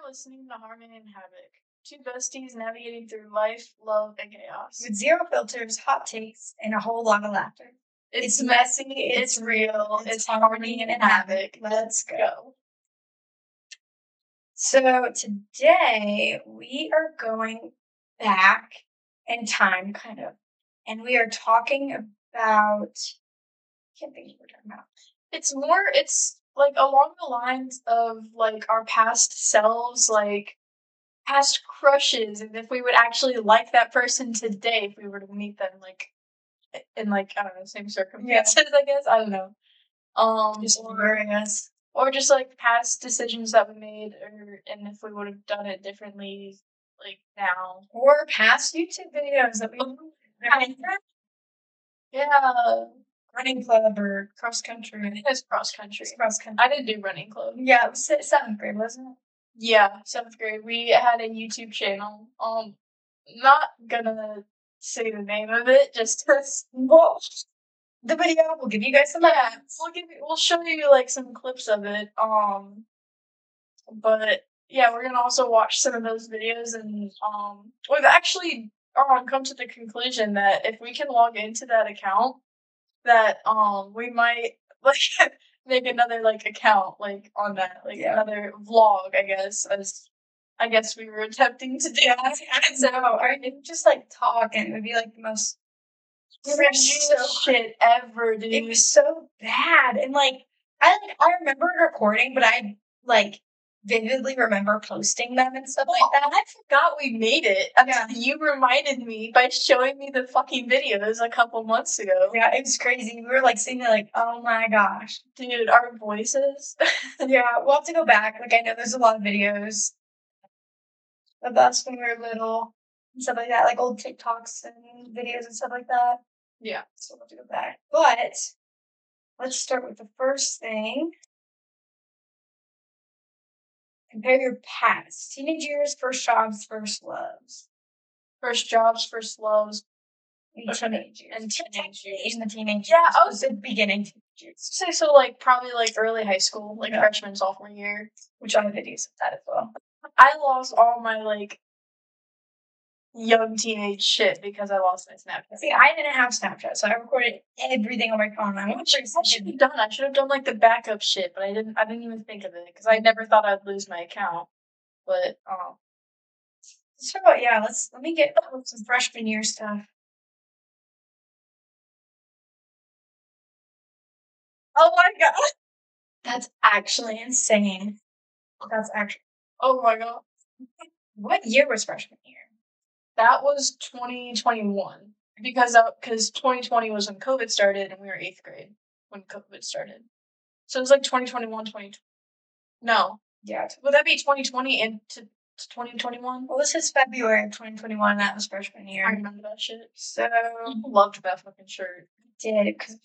listening to Harmony and Havoc. Two besties navigating through life, love, and chaos. With zero filters, hot takes, and a whole lot of laughter. It's messy, it's real, it's Harmony and Havoc. Let's go. So today we are going back in time, kind of, and we are talking about. I can't think of what we're talking about. It's like along the lines of like our past selves, like past crushes, and if we would actually like that person today if we were to meet them like in like I don't know, same circumstances, I guess. I don't know. Or just like past decisions that we made, and if we would have done it differently, like now, or past YouTube videos that we. Yeah, running club or cross country. I think it's cross country. It's cross country. I didn't do running club. Yeah, it was 7th grade, wasn't it? Yeah, 7th grade. We had a YouTube channel. Not gonna say the name of it, just cause. Well, the video will give you guys some. Yeah, we'll show you like some clips of it. But yeah, we're gonna also watch some of those videos, and we've actually come to the conclusion that if we can log into that account, that we might like make another like account like on that, like another vlog, I guess we were attempting to do. So I didn't just like talk, and it would be like the most shit ever, dude. It was so bad, and like I remember recording, but I like vividly remember posting them and stuff like that. I forgot we made it until you reminded me by showing me the fucking videos a couple months ago. Yeah, it was crazy. We were like sitting there like, oh my gosh. Dude, our voices. Yeah, we'll have to go back. Like I know there's a lot of videos of us when we were little and stuff like that, like old TikToks and videos and stuff like that. Yeah. So we'll have to go back. But let's start with the first thing. Compare your past. Teenage years, first jobs, first loves. First jobs, first loves. And teenage years. And teenage years. In the teenage years. Yeah, I was the beginning teenage years. Say so like probably like early high school, like freshman, sophomore year. Which I have videos of that as well. I lost all my like young teenage shit because I lost my Snapchat. See, I didn't have Snapchat, so I recorded everything on my phone. I should have done like the backup shit, but I didn't even think of it because I never thought I'd lose my account. But let's talk about let me get some freshman year stuff. Oh my god, that's actually insane. Oh my god. What year was freshman year? That was 2021 because 2020 was when COVID started and we were 8th grade when COVID started. So it was like 2021, 2020. No. Yeah. Would that be 2020 into 2021? Well, this is February of 2021. That was freshman year. I remember that shit. So loved that fucking shirt. Did because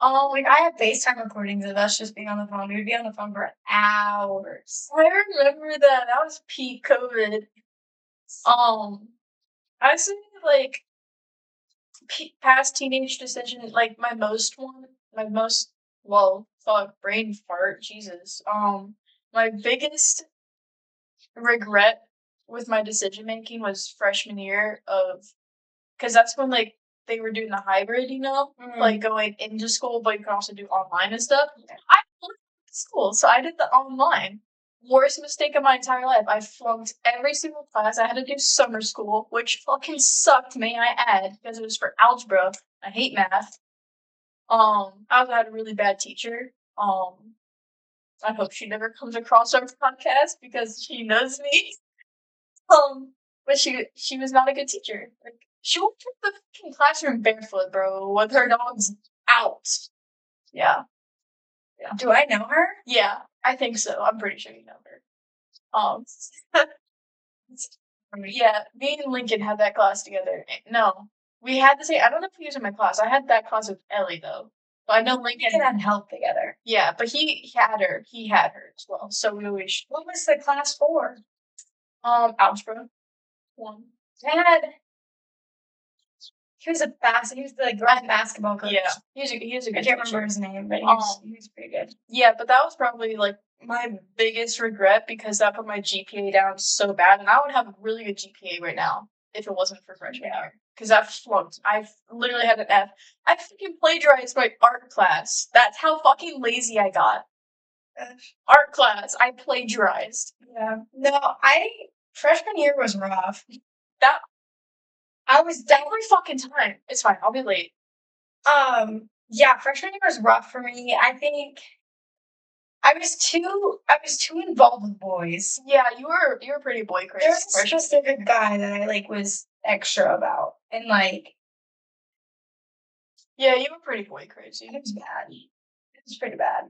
like I have FaceTime recordings of us just being on the phone. We'd be on the phone for hours. I remember that. That was peak COVID. I say like past teenage decision, like my most brain fart, Jesus. My biggest regret with my decision making was freshman year because that's when like they were doing the hybrid, like going into school, but you can also do online and stuff. I loved school, so I did the online. Worst mistake of my entire life. I flunked every single class. I had to do summer school, which fucking sucked, may I add, because it was for algebra. I hate math. I also had a really bad teacher. I hope she never comes across our podcast because she knows me. But she was not a good teacher. Like, she walked through the fucking classroom barefoot, bro, with her dogs out. Yeah. Do I know her? Yeah, I think so. I'm pretty sure you know her. Yeah, me and Lincoln had that class together. No, we had the same. I don't know if he was in my class. I had that class with Ellie though. But I know Lincoln had help together. Yeah, but he had her. He had her as well. So we always. What was the class for? Algebra 1. Dad. He was the basketball coach. Yeah, he was a good I can't remember his name, but he was pretty good. Yeah, but that was probably like my biggest regret, because that put my GPA down so bad, and I would have a really good GPA right now if it wasn't for freshman year. Because I flunked. I literally had an F. I fucking plagiarized my art class. That's how fucking lazy I got. Art class, I plagiarized. Yeah. No, freshman year was rough. That I was every fucking time. It's fine. I'll be late. Yeah, freshman year was rough for me. I think I was too involved with boys. Yeah, you were pretty boy crazy. There was a specific guy that I like was extra about, and like, yeah, you were pretty boy crazy. It was bad. It was pretty bad.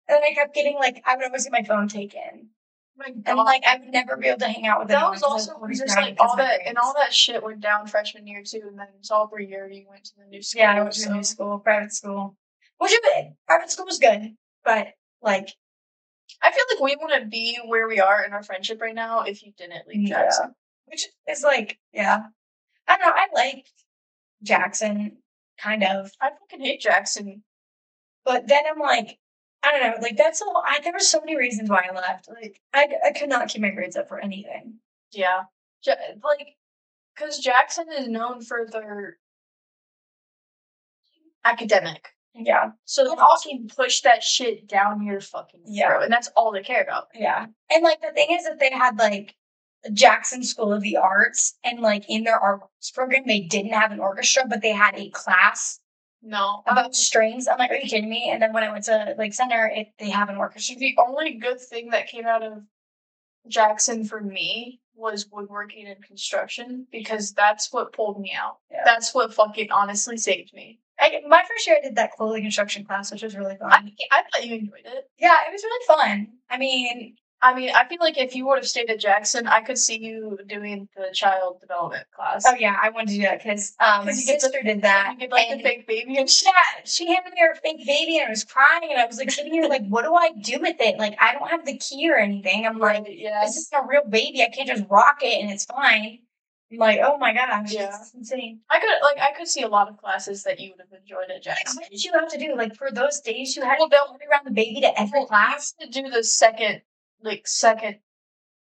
And I kept getting like, I would always get my phone taken. And like, I would never be able to hang out with anyone. That was also just like all that shit went down freshman year too, and then sophomore year you went to the new school. Yeah, I went to a new school, private school. Private school was good, but like, I feel like we wouldn't be where we are in our friendship right now if you didn't leave Jackson. Which is like, yeah. I don't know, I liked Jackson, kind of. I fucking hate Jackson. But then I'm like, I don't know, like that's all. There were so many reasons why I left. Like I could not keep my grades up for anything. Yeah, like, because Jackson is known for their academic. Yeah. So they fucking push that shit down your fucking throat, and that's all they care about. Yeah. And like the thing is that they had like Jackson School of the Arts, and like in their arts program they didn't have an orchestra, but they had a class. No. About strings. I'm like, are you kidding me? And then when I went to like center, they have an orchestra. The only good thing that came out of Jackson for me was woodworking and construction, because that's what pulled me out. Yeah. That's what fucking honestly saved me. My first year I did that clothing construction class, which was really fun. I thought you enjoyed it. Yeah, it was really fun. I mean, I feel like if you would have stayed at Jackson, I could see you doing the child development class. Oh yeah, I wanted to do that because my sister did that. You get like the fake baby and shit. Yeah, she handed me her fake baby and I was crying, and I was like sitting here like, what do I do with it? Like, I don't have the key or anything. I'm like, this is a real baby. I can't just rock it and it's fine. I'm like, oh my gosh, it's insane. I could see a lot of classes that you would have enjoyed at Jackson. What did you have to do? Like for those days, you had to go around the baby to every class to do the second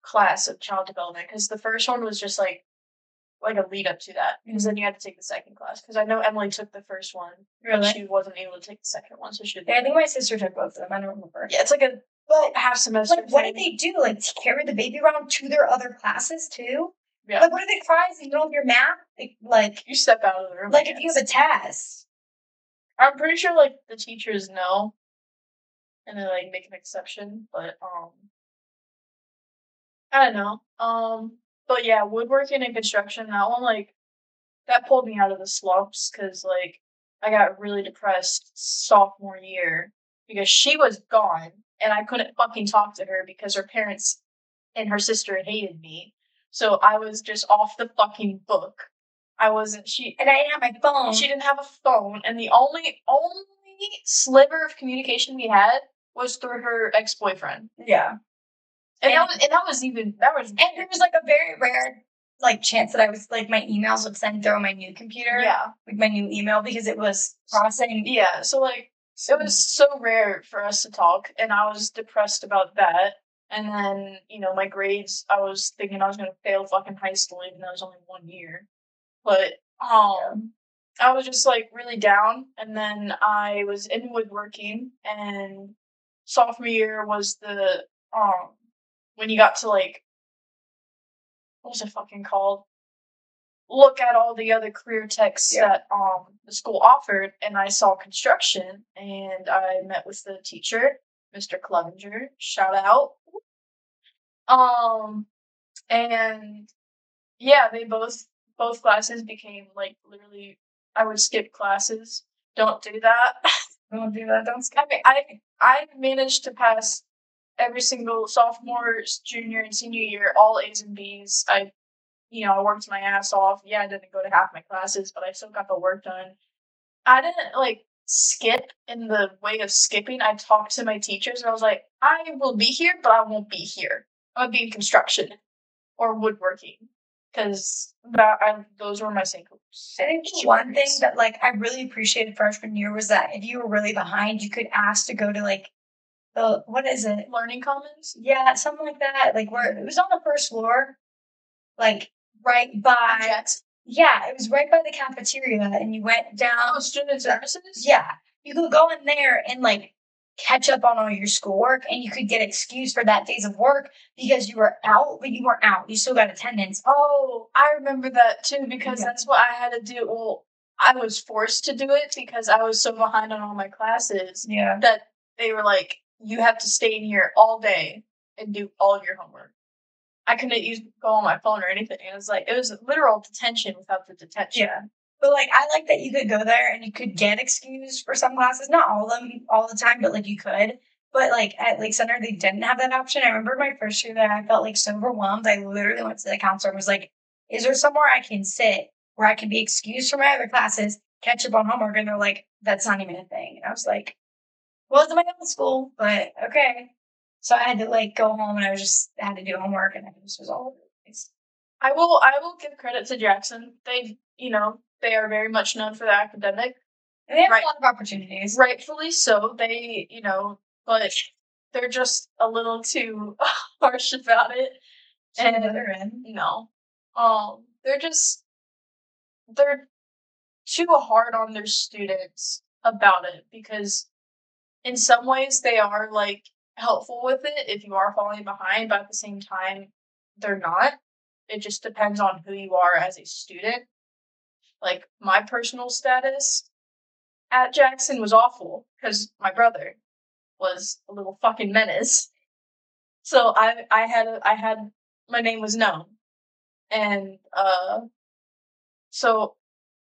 class of child development, because the first one was just like a lead up to that, because then you had to take the second class, because I know Emily took the first one. Really? She wasn't able to take the second one, so she did. Yeah, I think my sister took both of them. I don't remember. Yeah, it's like a half semester. Like, what did they do? Like, carry the baby around to their other classes too? Yeah. Like, what if they cry in the middle of your math? Like you step out of the room. Like if you have a test. I'm pretty sure like the teachers know, and they like make an exception, but I don't know. But yeah, woodworking and construction, that one, like, that pulled me out of the slumps, because, like, I got really depressed sophomore year because she was gone, and I couldn't fucking talk to her because her parents and her sister hated me. So I was just off the fucking book. And I didn't have my phone. She didn't have a phone, and the only sliver of communication we had was through her ex-boyfriend. Yeah. And there was like a very rare like chance that I was like my emails would send through my new computer. Yeah. Like my new email, because it was processing. Yeah. So like it was so rare for us to talk, and I was depressed about that. And then, my grades, I was thinking I was gonna fail fucking high school, even though it was only 1 year. But I was just like really down, and then I was in woodworking, and sophomore year was the when you got to like, what was it fucking called? Look at all the other career techs that the school offered, and I saw construction, and I met with the teacher, Mr. Clevenger. Shout out. And yeah, they both classes became like literally. I would skip classes. Don't do that. Don't do that. Don't skip. I managed to pass every single sophomore, junior, and senior year, all A's and B's. I worked my ass off. Yeah, I didn't go to half my classes, but I still got the work done. I didn't like skip in the way of skipping. I talked to my teachers, and I was like, I will be here, but I won't be here. I would be in construction or woodworking, because those were my same groups. I think one thing that like I really appreciated freshman year was that if you were really behind, you could ask to go to like what is it? Learning Commons? Yeah, something like that. Like where it was on the first floor, like right by. Yeah, it was right by the cafeteria, and you went down. Oh, student services? Yeah, you could go in there and like catch up on all your schoolwork, and you could get excused for that days of work because you were out, but you weren't out. You still got attendance. Oh, I remember that too because that's what I had to do. Well, I was forced to do it because I was so behind on all my classes. Yeah. That they were like, you have to stay in here all day and do all of your homework. I couldn't go on my phone or anything. It was like, it was literal detention without the detention. Yeah. But like, I like that you could go there and you could get excused for some classes. Not all of them all the time, but like you could. But like at Lake Center, they didn't have that option. I remember my first year there, I felt like so overwhelmed. I literally went to the counselor and was like, is there somewhere I can sit where I can be excused from my other classes, catch up on homework? And they're like, that's not even a thing. And I was like, well, it's my own school, but okay. So I had to like go home and I had to do homework and this was all over the place. I will give credit to Jackson. They are very much known for the academic. And they have a lot of opportunities. Rightfully so. They, but they're just a little too harsh about it. And they're too hard on their students about it because in some ways they are like helpful with it if you are falling behind, but at the same time they're not. It just depends on who you are as a student. Like my personal status at Jackson was awful because my brother was a little fucking menace. So I had my name was known, and so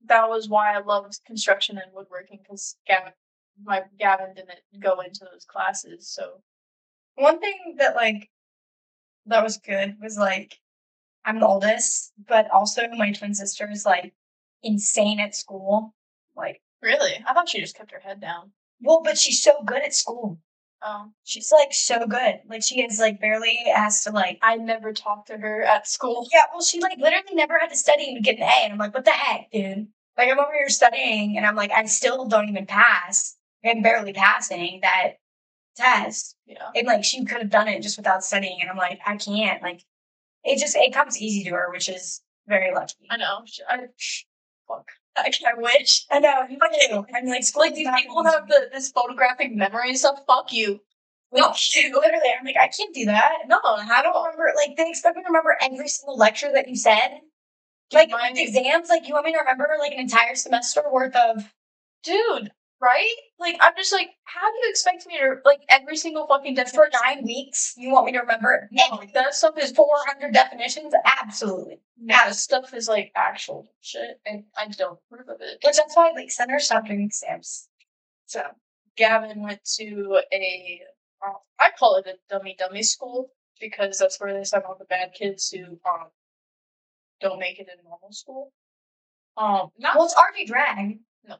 that was why I loved construction and woodworking because Gavin didn't go into those classes. So one thing that that was good was like I'm the oldest, but also my twin sister is like insane at school. Like really, I thought she just kept her head down. Well, but she's so good at school. Oh, she's like so good. Like she has like barely has to like. I never talked to her at school. Yeah, well, she like literally never had to study and get an A, and I'm like, what the heck, dude? Like I'm over here studying, and I'm like, I still don't even pass. I'm barely passing that test. Yeah, and like she could have done it just without studying, and I'm like, I can't. Like it comes easy to her, which is very lucky. I know. Fuck. I wish. I know. Fuck you. I'm like these people have this photographic memory and stuff. Fuck you. No, literally, I'm like, I can't do that. No, I don't remember. Like, they expect me to remember every single lecture that you said. Like, exams, like, you want me to remember, like, an entire semester worth of... Dude, right? Like, I'm just like, how do you expect me to, like, every single fucking definition? For 9 weeks, you want me to remember? No, that stuff is 400 definitions? Absolutely. That stuff is, like, actual shit, and I don't approve of it. Which that's why, like, Center stopped doing exams. So, Gavin went to I call it a dummy school, because that's where they send all the bad kids who, don't make it in normal school. Well, it's RG Drag. No.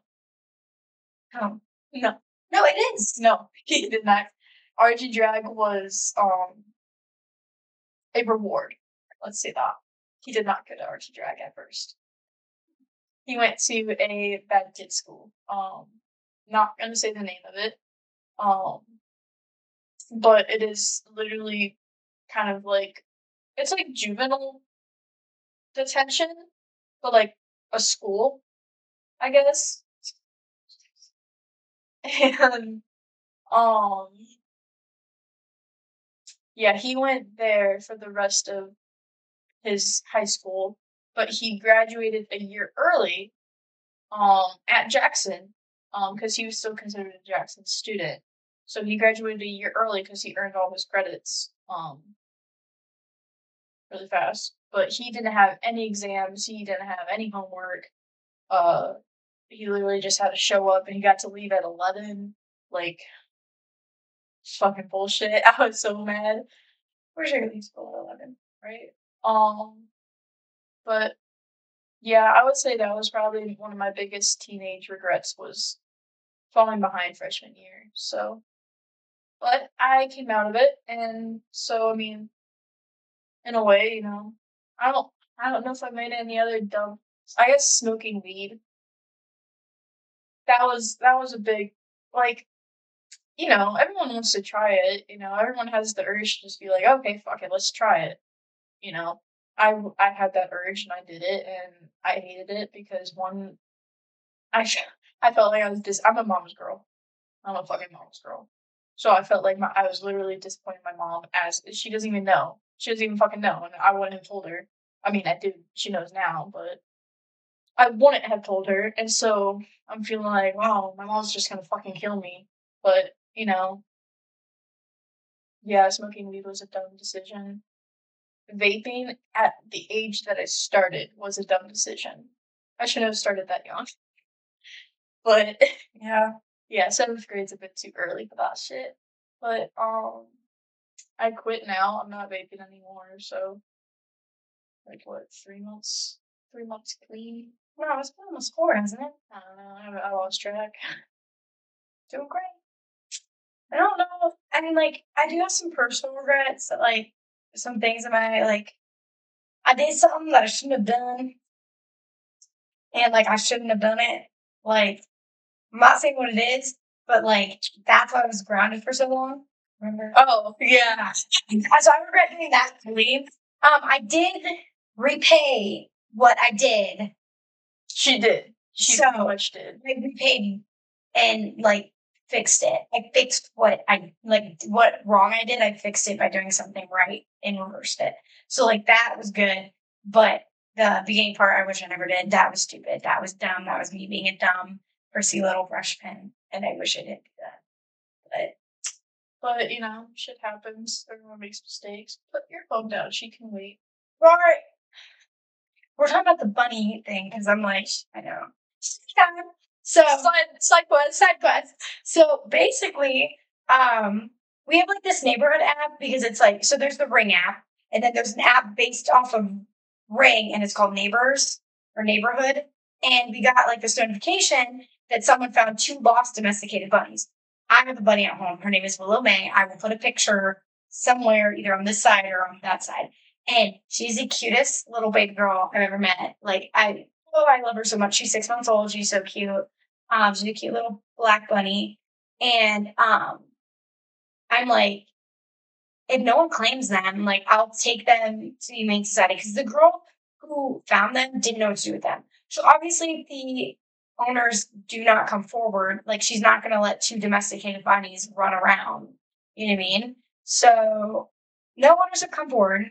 Oh. No. No, it is. No, he did not. RG Drag was, a reward. Let's say that. He did not go to RG Drag at first. He went to a bad kid school. Not gonna say the name of it. But it is literally kind of like, it's like juvenile detention, but like a school, I guess. And yeah, he went there for the rest of his high school, but he graduated a year early at Jackson because he was still considered a Jackson student. So he graduated a year early because he earned all his credits really fast. But he didn't have any exams. He didn't have any homework. He literally just had to show up, and he got to leave at 11. Like, fucking bullshit. I was so mad. Where's your leave school at 11, right? But yeah, I would say that was probably one of my biggest teenage regrets was falling behind freshman year. So, but I came out of it, and so I mean, in a way, I don't know if I made any other dumb. I guess smoking weed. That was a big, like, you know, everyone wants to try it. You know, everyone has the urge to just be like, okay, fuck it, let's try it. You know, I had that urge and I did it, and I hated it because one, I I felt like I was I'm a mama's girl. I'm a fucking mama's girl. So I felt like I was literally disappointing my mom, as she doesn't even know. She doesn't even fucking know, and I wouldn't have told her. I mean, I did. She knows now, but I wouldn't have told her. And so I'm feeling like, wow, my mom's just gonna fucking kill me. But you know, yeah, smoking weed was a dumb decision. Vaping at the age that I started was a dumb decision. I should have started that young. But yeah, seventh grade's a bit too early for that shit. But I quit now. I'm not vaping anymore. So like what, 3 months? 3 months clean. No, it's been almost 4, hasn't it? I don't know. I lost track. Doing great. I don't know. I mean, like, I do have some personal regrets that, like, some things in my, like, I did something that I shouldn't have done, and, like, I shouldn't have done it. Like, I'm not saying what it is, but, like, that's why I was grounded for so long. Remember? Oh, yeah. So I regret doing that to leave. I did repay what I did. She did. She so much did. I repaid and, like, fixed it. I fixed what wrong I did. I fixed it by doing something right and reversed it. So, like, that was good. But the beginning part, I wish I never did. That was stupid. That was dumb. That was me being a dumb, prissy little brush pen. And I wish I didn't do that. But, you know, shit happens. Everyone makes mistakes. Put your phone down. She can wait. Right. We're talking about the bunny thing because I'm like, I know. So side quest. So basically, we have like this neighborhood app because it's like, so there's the Ring app, and then there's an app based off of Ring, and it's called Neighbors or Neighborhood. And we got like this notification that someone found 2 lost domesticated bunnies. I have a bunny at home. Her name is Willow May. I will put a picture somewhere, either on this side or on that side. And she's the cutest little baby girl I've ever met. Like, I love her so much. She's 6 months old. She's so cute. She's a cute little black bunny. And I'm like, if no one claims them, like, I'll take them to the Humane Society, because the girl who found them didn't know what to do with them. So obviously, if the owners do not come forward, like, she's not going to let 2 domesticated bunnies run around. You know what I mean? So no owners have come forward.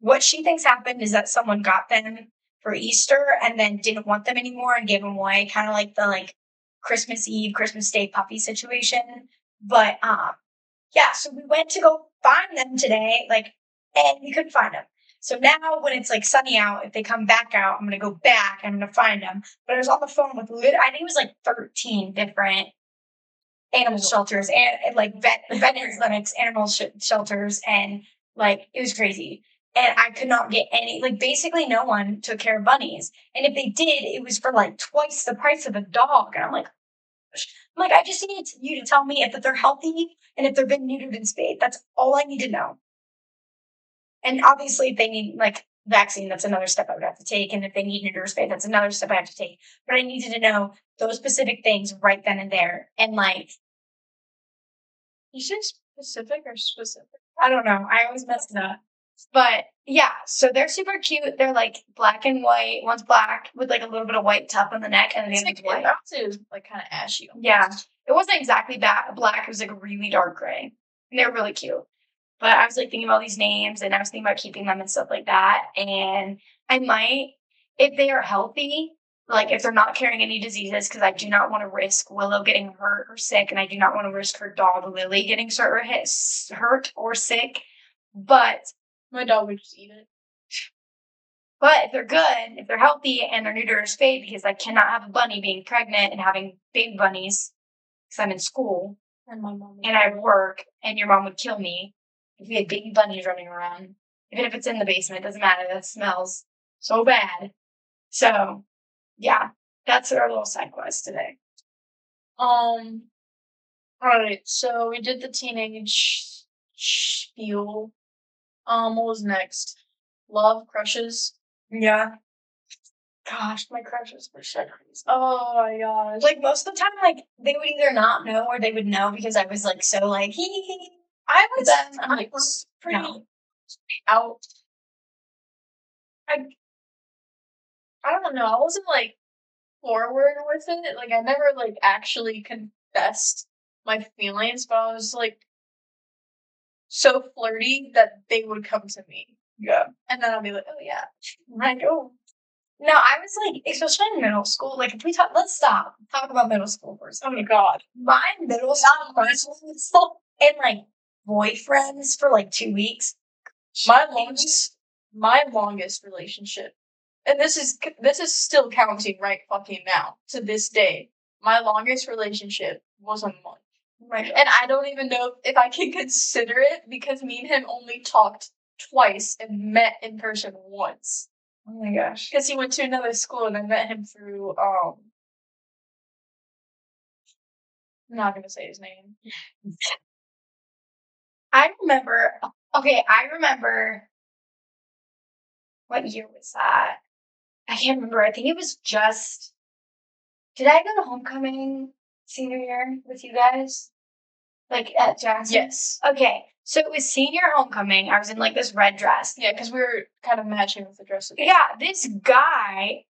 What she thinks happened is that someone got them for Easter and then didn't want them anymore and gave them away, kind of like the Christmas Eve, Christmas Day puppy situation. But yeah, so we went to go find them today, and we couldn't find them. So now when it's like sunny out, if they come back out, I'm gonna go back and I'm gonna find them. But I was on the phone with I think it was like 13 different animal shelters and like veterinary clinics, animal shelters, and like it was crazy. And I could not get any, like, basically no one took care of bunnies. And if they did, it was for like twice the price of a dog. And I'm like, I just need you to tell me if they're healthy and if they've been neutered and spayed. That's all I need to know. And obviously, if they need like vaccine, that's another step I would have to take. And if they need neuter or spay, that's another step I have to take. But I needed to know those specific things right then and there. And like, you say specific or specific? I don't know. I always mess it up. But yeah, so they're super cute. They're like black and white. One's black with like a little bit of white tuft on the neck, and the other's white. That was like kind of ashy. Yeah, it wasn't exactly black. It was like a really dark gray. And they're really cute. But I was like thinking about these names, and I was thinking about keeping them and stuff like that. And I might, if they are healthy, like if they're not carrying any diseases, because I do not want to risk Willow getting hurt or sick, and I do not want to risk her dog Lily getting hurt or sick. But my dog would just eat it. But if they're good, if they're healthy, and they're neutered or spayed, because I cannot have a bunny being pregnant and having baby bunnies, because I'm in school, and my mom and I work, and your mom would kill me if we had baby bunnies running around. Even if it's in the basement, it doesn't matter. That smells so bad. So, yeah, that's our little side quest today. Alright, so we did the teenage spiel. What was next? Love, crushes? Yeah. Gosh, my crushes were so crazy. Oh my gosh. Like, most of the time, like, they would either not know or they would know because I was, like, so, like, hee hee hee. I was pretty out. I don't know. I wasn't, like, forward with it. Like, I never, like, actually confessed my feelings, but I was, like, so flirty that they would come to me. Yeah. And then I'll be like, oh, yeah. Like, oh. No, I was, like, especially in middle school, like, if we talk, let's talk about middle school first. Oh, my God. My middle school friends and, like, boyfriends for, like, 2 weeks. My longest relationship, and this is still counting right fucking now to this day. My longest relationship was a month. Right. And I don't even know if I can consider it because me and him only talked twice and met in person once. Oh my gosh. Because he went to another school and I met him through I'm not gonna say his name. I remember what year was that? I can't remember. I think it was just, did I go to homecoming senior year with you guys? Like at Jackson? Yes. Okay. So it was senior homecoming. I was in like this red dress. Yeah, because we were kind of matching with the dresses. Yeah, this guy,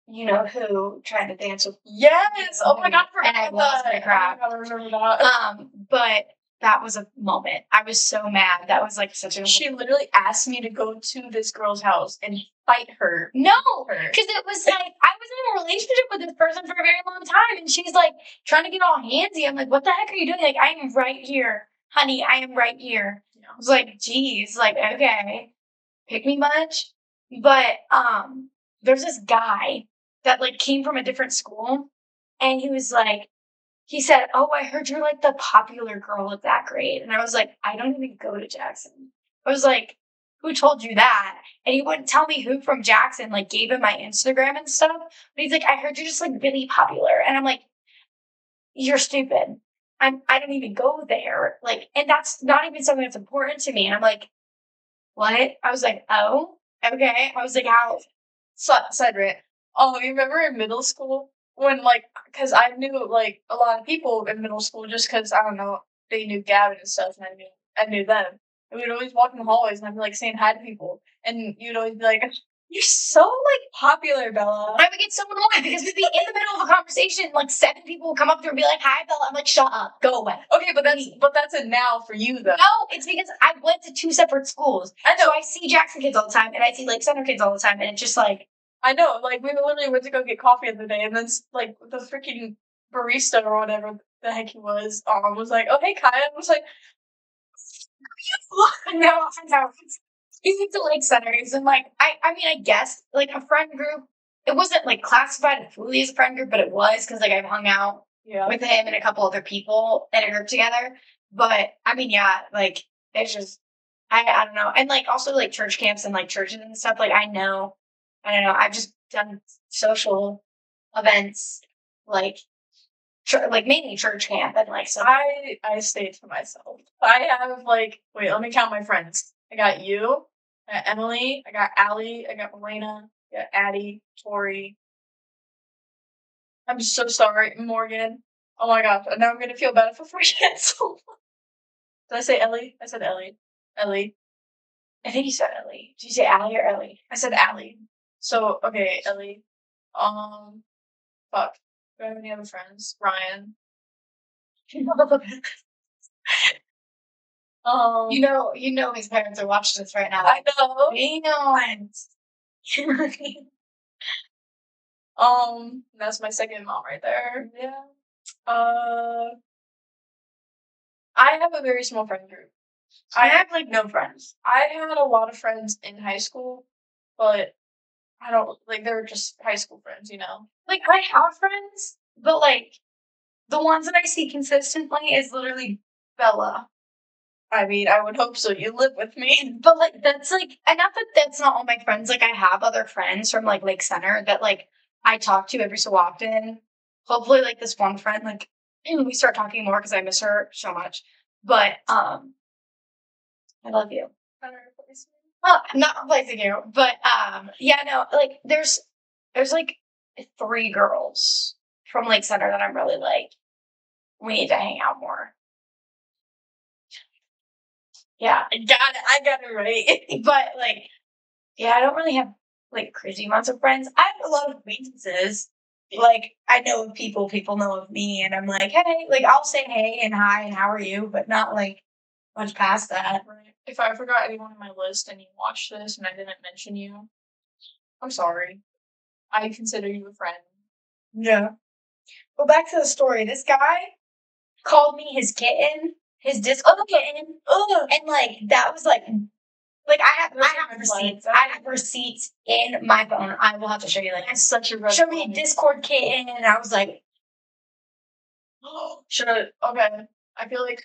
you know who, tried to dance with. Yes. Oh my God. And I lost my crap. I remember that. But that was a moment. I was so mad. That was like such a. She literally asked me to go to this girl's house and fight her. No, because it was like I was in a relationship with this person for a very long time, and she's like trying to get all handsy. I'm like, what the heck are you doing? Like, I am right here, honey. I am right here. Yeah. I was like, geez, like, okay, pick me much. But there's this guy that like came from a different school, and he was like, he said, oh, I heard you're like the popular girl at that grade. And I was like, I don't even go to Jackson. I was like, who told you that? And he wouldn't tell me who from Jackson, like gave him my Instagram and stuff. But he's like, I heard you're just like really popular. And I'm like, you're stupid. I don't even go there. Like, and that's not even something that's important to me. And I'm like, what? I was like, oh, okay. I was like, how? Cedric. Oh, you remember in middle school? When, like, because I knew, like, a lot of people in middle school just because, I don't know, they knew Gavin and stuff, and I knew them. And we'd always walk in the hallways, and I'd be, like, saying hi to people. And you'd always be like, you're so, like, popular, Bella. I would get so annoyed because we'd be in the middle of a conversation, like, 7 people would come up to her and be like, hi, Bella. I'm like, shut up. Go away. Okay, but that's a now for you, though. No, it's because I went to 2 separate schools. I know. So I see Jackson kids all the time, and I see, like, Center kids all the time, and it's just, like, I know, like, we literally went to go get coffee the other day, and then, like, the freaking barista or whatever the heck he was like, oh, hey, Kaya. I was like, no, he's into, like, centers, and, like, I mean, I guess, like, a friend group, it wasn't, like, classified fully as a friend group, but it was, because, like, I've hung out with him and a couple other people in a group together, but, I mean, yeah, like, it's just, I don't know, and, like, also, like, church camps and, like, churches and stuff, like, I don't know, I've just done social events, like mainly church camp, and like so. I stay to myself. I have like, wait, let me count my friends. I got you, I got Emily, I got Allie, I got Elena, I got Addie, Tori. I'm so sorry, Morgan. Oh my gosh, and now I'm gonna feel bad if I forget someone. Did I say Ellie? I said Ellie. Ellie. I think you said Ellie. Did you say Allie or Ellie? I said Allie. So, okay, Ellie. Fuck. Do I have any other friends? Ryan. You know his parents are watching this right now. I know. That's my second mom right there. Yeah. I have a very small friend group. I have like no friends. I had a lot of friends in high school, but I don't, like, they're just high school friends, you know? Like, I have friends, but, like, the ones that I see consistently is literally Bella. I mean, I would hope so. You live with me. But, like, that's, like, and not that that's not all my friends. Like, I have other friends from, like, Lake Center that, like, I talk to every so often. Hopefully, like, this one friend, like, we start talking more because I miss her so much. But, I love you. Well, I'm not replacing you, but yeah, no, like there's like 3 girls from Lake Center that I'm really like, we need to hang out more. Yeah, I got it right. But like, yeah, I don't really have like crazy amounts of friends. I have a lot of acquaintances. Like I know of people, people know of me, and I'm like, hey, like I'll say hey and hi and how are you, but not like much past that. Right. If I forgot anyone on my list and you watched this and I didn't mention you, I'm sorry. I consider you a friend. Yeah. Well, back to the story. This guy called me his kitten, his Discord kitten, and like that was like I have receipts. I have receipts in my phone. I will have to show you. Like, That's such a red show me a Discord kitten, and I was like, should I? Okay, I feel like.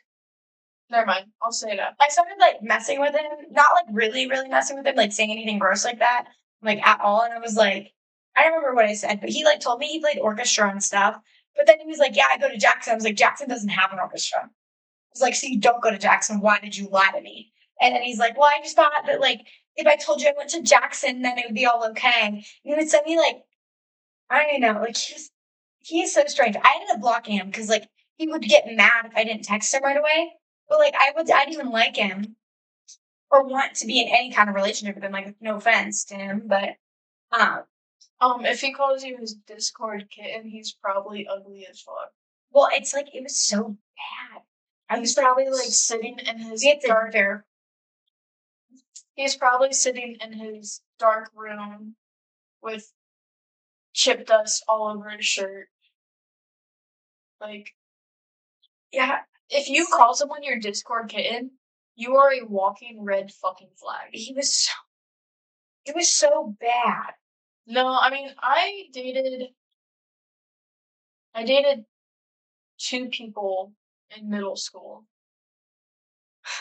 Never mind. I'll say it up. I started like messing with him, not like really, really messing with him, like saying anything gross like that, like at all. And I was like, I don't remember what I said, but he like told me he played orchestra and stuff. But then he was like, yeah, I go to Jackson. I was like, Jackson doesn't have an orchestra. I was like, so you don't go to Jackson. Why did you lie to me? And then he's like, well, I just thought that like if I told you I went to Jackson, then it would be all okay. And he would send me like, I don't know, like he is so strange. I ended up blocking him because like he would get mad if I didn't text him right away. But like I didn't even like him or want to be in any kind of relationship with him. Like no offense to him, but if he calls you his Discord kitten, he's probably ugly as fuck. Well, it's like it was so bad. I was probably like sitting in his dark. He's probably sitting in his dark room with chip dust all over his shirt. Like, yeah, if you call someone your Discord kitten, you are a walking red fucking flag. It was so bad. No, I mean, I dated 2 people in middle school.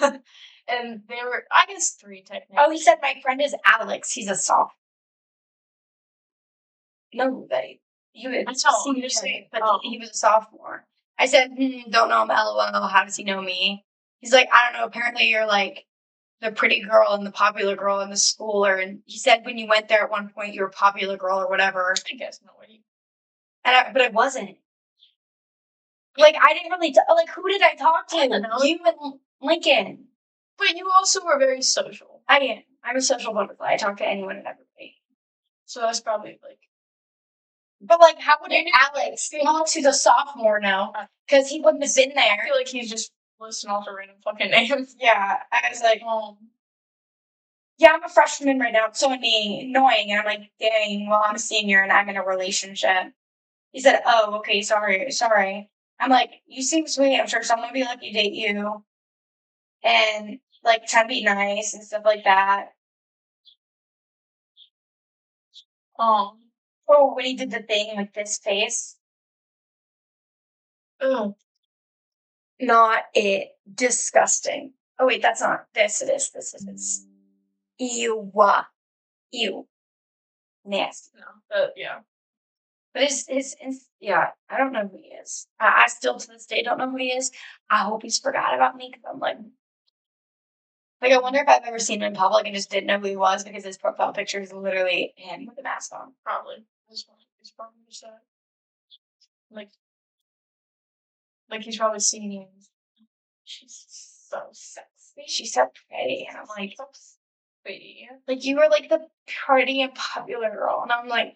And they were, I guess, 3 technically. Oh, he said my friend is Alex. He's a sophomore. No, he was senior, but he was a sophomore. I said, don't know him, LOL. How does he know me? He's like, I don't know. Apparently, you're like the pretty girl and the popular girl in the school. And he said when you went there at one point, you were a popular girl or whatever. I guess no way. But I wasn't. Like, I didn't really, like, who did I talk to? I don't know. You and Lincoln. But you also were very social. I am. I'm a social butterfly. I talk to anyone and everybody. So that's probably like. But like, how would Alex talk to the sophomore now? Because he wouldn't have been there. I feel like he's just listing off the random fucking names. Yeah, I was like, yeah, I'm a freshman right now. It's so annoying. And I'm like, dang, well, I'm a senior and I'm in a relationship. He said, oh, okay, sorry. I'm like, you seem sweet. I'm sure someone would be lucky to date you. And like, try to be nice and stuff like that. Oh, when he did the thing with this face. Ugh. Not it. Disgusting. Oh, wait, that's not this. It is. This is. Ew. Ew. Nasty. No. Yeah. But yeah, I don't know who he is. I still to this day don't know who he is. I hope he's forgot about me because I'm like, I wonder if I've ever seen him in public and just didn't know who he was because his profile picture is literally him with a mask on. Probably. He's probably just like he's probably seen you. She's so sexy. She's so pretty, and I'm like, so pretty. Like you were like the pretty and popular girl, and I'm like,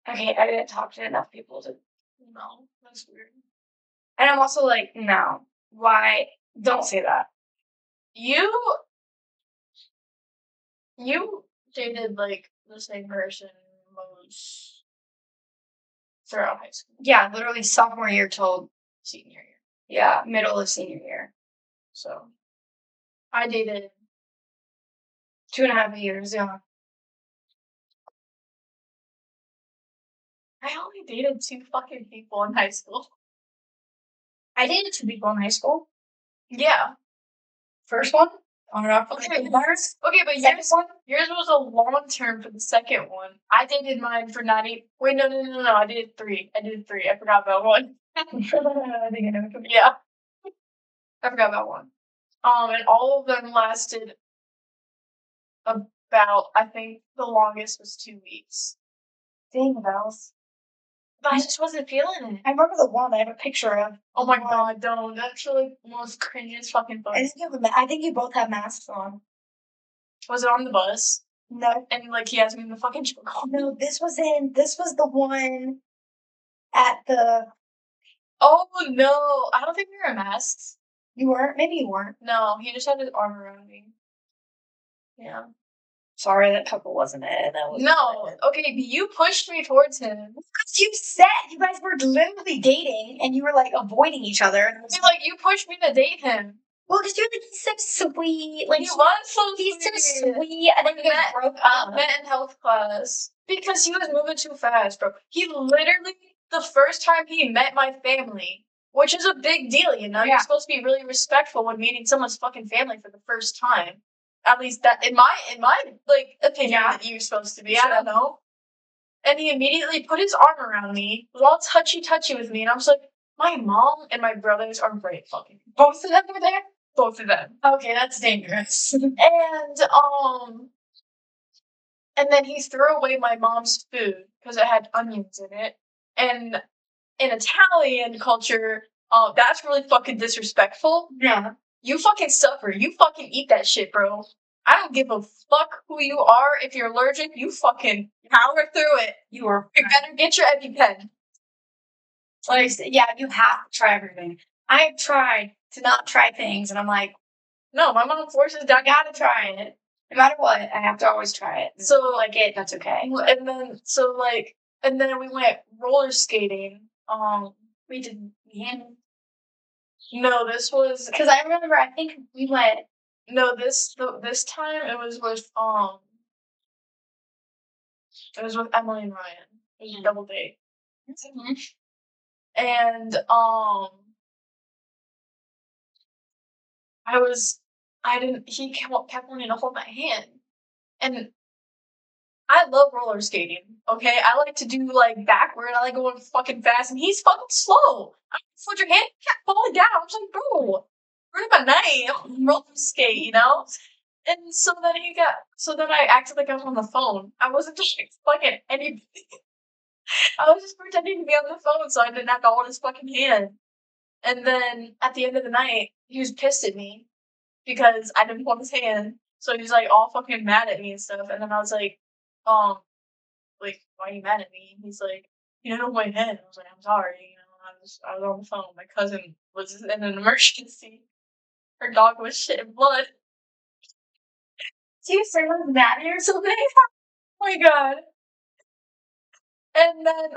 okay, I didn't talk to enough people to. No, that's weird. And I'm also like, no, why? Don't say that. You dated like the same person most throughout high school. Yeah, literally sophomore year till senior year. Yeah, middle of senior year. So I dated 2.5 years, yeah. I only dated 2 fucking people in high school. I dated 2 people in high school. Yeah. First one? On and off. Okay, but yours was a long term for the second one. I dated mine for 90. Wait, no. I did 3. I forgot about 1. I think I know. Yeah. I forgot about 1. And all of them lasted about, I think the longest was 2 weeks. Dang, bells. But I just wasn't feeling it. I remember the one I have a picture of. Oh my god, don't. That's really the most cringiest fucking I thing. think you both have masks on. Was it on the bus? No. And like he asked me in the fucking chokehold. No, this was the one at the. Oh no, I don't think we were masks. You weren't? Maybe you weren't. No, he just had his arm around me. Yeah. Sorry, that couple wasn't it. That was No, okay, but you pushed me towards him. because you said you guys were literally dating and you were like avoiding each other. And I mean, like you pushed me to date him. well, because you're like he's so sweet. Like He was so he's sweet. so sweet. And then you guys broke up. Met in health class because he was moving too fast, bro. He literally the first time he met my family, which is a big deal, you know. Yeah. You're supposed to be really respectful when meeting someone's fucking family for the first time. At least that in my like opinion that you're supposed to be. I don't know. And he immediately put his arm around me, was all touchy with me, and I was like, my mom and my brothers are great fucking. Both of them were there? Both of them. Okay, that's dangerous. And then he threw away my mom's food because it had onions in it. And in Italian culture, that's really fucking disrespectful. Yeah. You fucking suffer. You fucking eat that shit, bro. I don't give a fuck who you are. If you're allergic, you fucking power through it. You better get your EpiPen. Like, yeah, you have to try everything. I've tried to not try things, and I'm like, no, my mom forces down. I gotta try it. No matter what, I have to always try it. So like it, that's okay. And then we went roller skating. We did no, this was because I remember. I think we went. No, this time it was with Emily and Ryan. It was a double date. Mm-hmm. And he kept wanting to hold my hand. And I love roller skating, okay? I like to do like backward, I like going fucking fast, and he's fucking slow. I put your hand, kept falling down. I was like, bro, ruin my night. Roller skate, you know? And so then I acted like I was on the phone. I wasn't just fucking anything. I was just pretending to be on the phone so I didn't have to hold his fucking hand. And then at the end of the night, he was pissed at me because I didn't hold his hand. So he was like all fucking mad at me and stuff. And then I was like, like, why are you mad at me? And he's like, you didn't hold my hand. I was like, I'm sorry, you know, I was on the phone. My cousin was in an emergency. Her dog was shitting blood. Do you say was mad at you or something? Oh my god. And then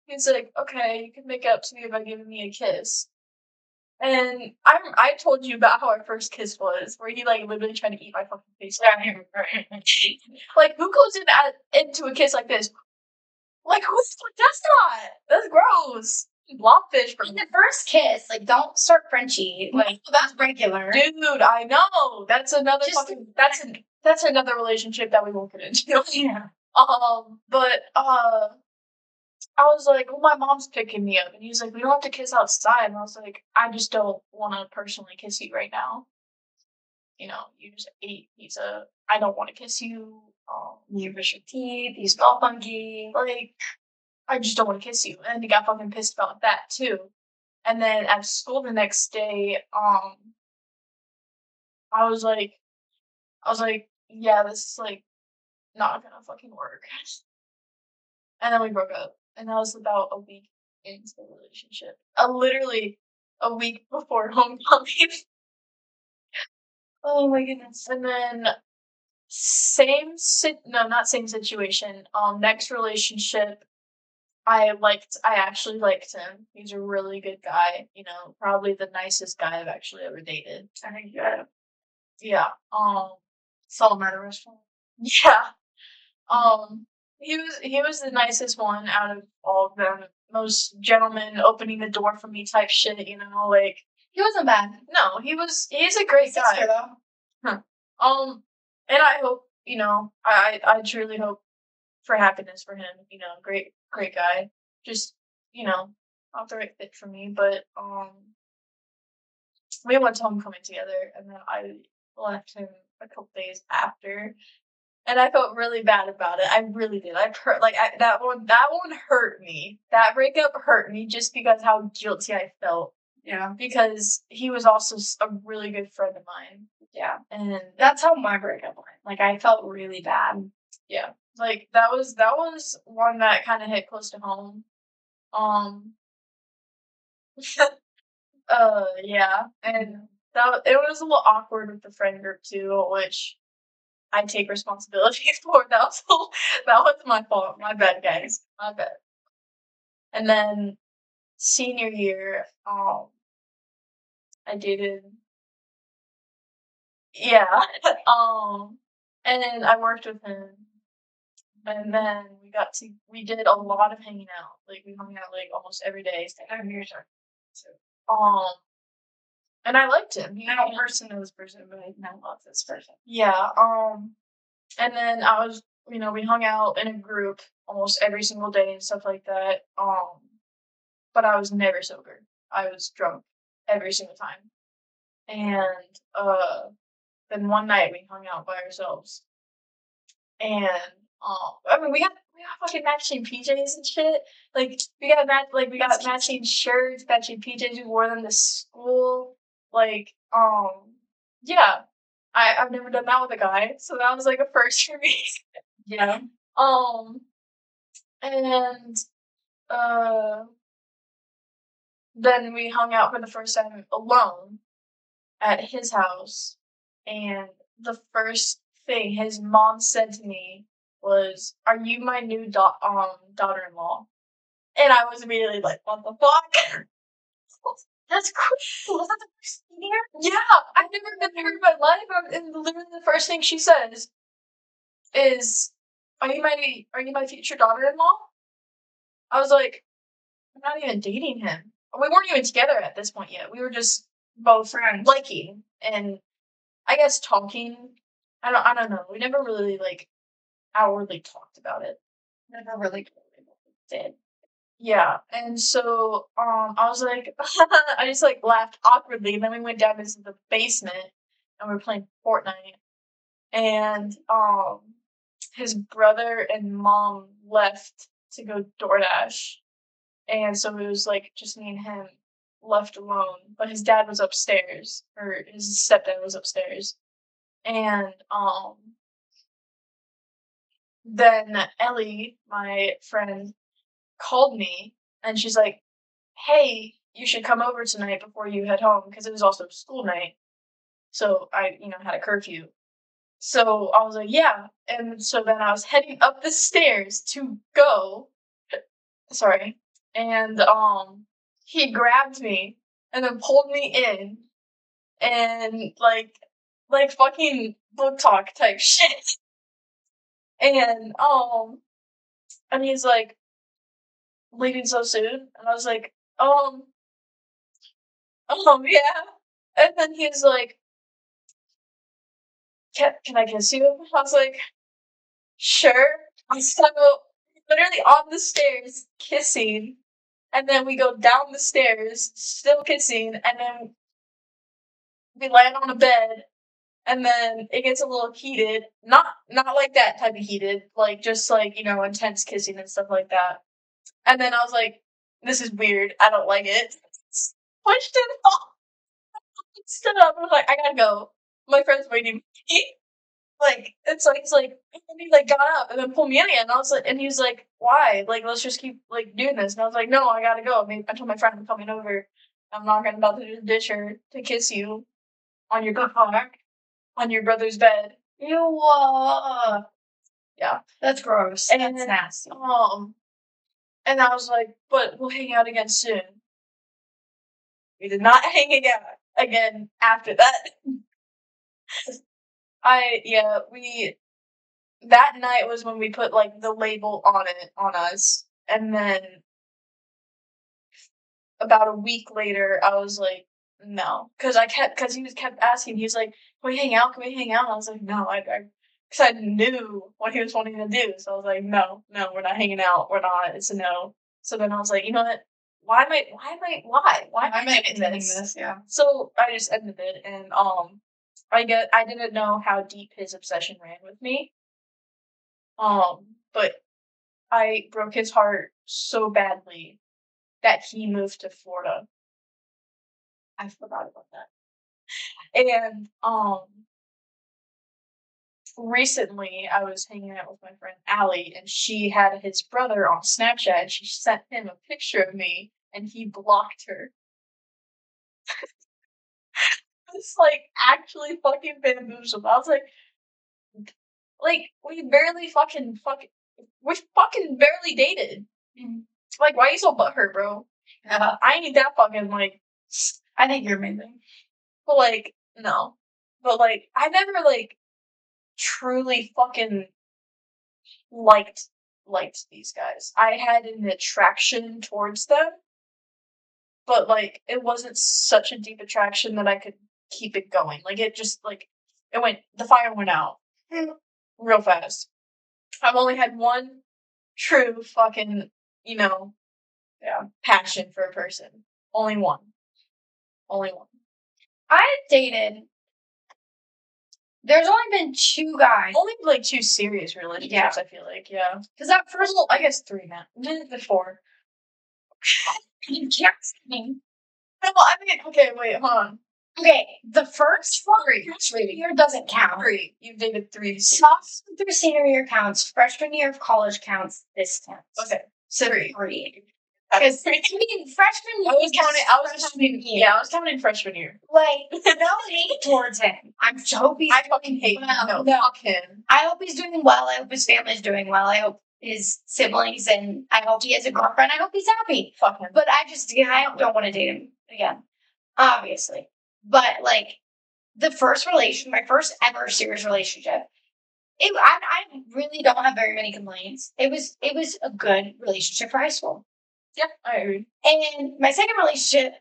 he's like, okay, you can make it up to me by giving me a kiss. And I told you about how our first kiss was, where he like literally tried to eat my fucking face. Like who goes into a kiss like this? Like that's gross. Blobfish. In the first kiss, like don't start Frenchie. Like that's regular. Dude, I know. That's another that's another relationship that we won't get into. Yeah. But I was like, well, my mom's picking me up. And he's like, we don't have to kiss outside. And I was like, I just don't want to personally kiss you right now. You know, you just ate pizza. I don't want to kiss you. You brush your teeth. You smell funky. Like, I just don't want to kiss you. And he got fucking pissed about that, too. And then at school the next day, I was like, yeah, this is, like, not gonna fucking work. And then we broke up. And that was about a week into the relationship. Literally a week before homecoming. Oh my goodness. And then not same situation. Next relationship, I actually liked him. He's a really good guy, you know, probably the nicest guy I've actually ever dated. I think yeah. Yeah. Saw him at a restaurant. Yeah. He was the nicest one out of all of them. Most gentleman opening the door for me type shit, you know, like he wasn't bad. No, he's a great guy. Huh. And I hope, you know, I truly hope for happiness for him, you know, great guy. Just, you know, not the right fit for me, but we went to homecoming together and then I left him a couple days after And I felt really bad about it. I really did. That one hurt me. That breakup hurt me just because how guilty I felt. Yeah. Because he was also a really good friend of mine. Yeah. And that's how my breakup went. Like, I felt really bad. Yeah. Like, that was one that kind of hit close to home. Yeah. And it was a little awkward with the friend group too, which I take responsibility for. That was my fault. My bad, guys. My bad. And then senior year, I dated. Yeah. And then I worked with him. And then we did a lot of hanging out. Like, we hung out like almost every day. Um, and I liked him. I don't person know this person, but I love this person. Yeah. And then we hung out in a group almost every single day and stuff like that. But I was never sober. I was drunk every single time. And then one night we hung out by ourselves. And I mean, we got fucking matching PJs and shit. Like, we got matching shirts, matching PJs. We wore them to school. Like, yeah. I've never done that with a guy, so that was like a first for me. Yeah. And then we hung out for the first time alone at his house, and the first thing his mom said to me was, "Are you my new daughter-in-law?" And I was immediately like, "What the fuck?" That's cool. Was that the first thing you heard? Yeah, I've never been heard in my life, and literally the first thing she says is, Are you my future daughter-in-law?" I was like, "I'm not even dating him." We weren't even together at this point yet. We were just both liking and I guess talking. I don't know. We never really like outwardly talked about it. Never really did. Yeah, and so I was like, I just like laughed awkwardly, and then we went down into the basement and we were playing Fortnite, and his brother and mom left to go DoorDash, and so it was like just me and him left alone. But his dad was upstairs, or his stepdad was upstairs, and then Ellie, my friend, called me and she's like, "Hey, you should come over tonight before you head home," because it was also school night. So I, had a curfew. So I was like, "Yeah." And so then I was heading up the stairs to go. Sorry. And he grabbed me and then pulled me in and like fucking book talk type shit. And he's like, "Leaving so soon?" And I was like, yeah. And then he's like, can I kiss you?" I was like, "Sure." So literally on the stairs kissing, and then we go down the stairs still kissing, and then we land on a bed, and then it gets a little heated. Not like that type of heated, like just like, intense kissing and stuff like that. And then I was like, "This is weird. I don't like it." Pushed it off. Stood up and was like, "I gotta go. My friend's waiting for me." It's like, and he like got up and then pulled me in again. And I was like, and he was like, "Why? Like, let's just keep like doing this." And I was like, "No, I gotta go." I told my friend I'm coming over. I'm not gonna about to dish her to kiss you on your on your brother's bed. Ew. Yeah, that's gross. And that's nasty. And I was like, "But we'll hang out again soon." We did not hang out again after that. That night was when we put like the label on us, and then about a week later I was like, "No," because he was kept asking. He was like, "Can we hang out? Can we hang out?" And I was like, "No," because I knew what he was wanting to do. So I was like, "No, we're not hanging out. We're not. It's a no." So then I was like, "You know what? Why am I doing this?" Yeah. So I just ended it, and I didn't know how deep his obsession ran with me. But I broke his heart so badly that he moved to Florida. I forgot about that. And recently I was hanging out with my friend Allie, and she had his brother on Snapchat, and she sent him a picture of me, and he blocked her. It's like actually fucking bamboozled. I was like, we barely we fucking barely dated. Mm-hmm. Like, why are you so butthurt, bro? I need that fucking, like, I think you're amazing. But, like, no. But, like, I never, like, truly fucking liked these guys. I had an attraction towards them, but, like, it wasn't such a deep attraction that I could keep it going. Like, it just, like, the fire went out real fast. I've only had one true fucking, passion for a person. Only one. I dated. There's only been 2 guys. Only, like, 2 serious relationships, I feel like, yeah. Because that first, I guess 3 now. The 4. You can't me. No, I mean, okay, wait, hold on. Okay, the first 3 year doesn't count. 3. You've dated 3. Sophomore senior year counts. Freshman year of college counts. This counts. Okay, so 3. Because freshman year, I was counting freshman year. Like, no hate towards him. I fucking hate him. No, fuck him. I hope he's doing well. I hope his family's doing well. I hope his siblings, and I hope he has a girlfriend. I hope he's happy. Fuck him. But I don't want to date him again, obviously. But, like, my first ever serious relationship, I really don't have very many complaints. It was a good relationship for high school. Yeah, I agree. And my second relationship,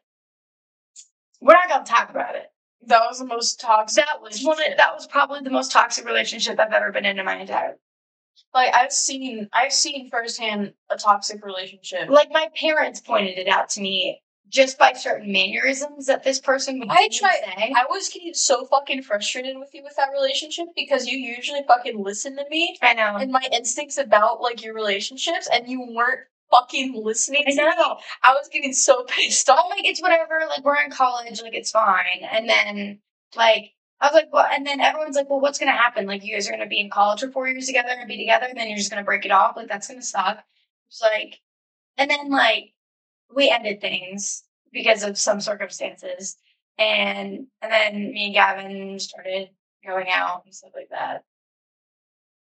we're not gonna talk about it. That was the most toxic. That was probably the most toxic relationship I've ever been in my entire. Like, I've seen firsthand a toxic relationship. Like, my parents pointed it out to me just by certain mannerisms that this person would say. I was getting so fucking frustrated with you with that relationship because you usually fucking listen to me. I know. And my instincts about, like, your relationships, and you weren't fucking listening to me. I was getting so pissed off. Like, it's whatever, like, we're in college, like, it's fine. And then, like, I was like, well, and then everyone's like, well, what's gonna happen? Like, you guys are gonna be in college for 4 years together and be together, and then you're just gonna break it off? Like, that's gonna suck. It's like, and then, like, we ended things because of some circumstances. And then me and Gavin started going out and stuff like that.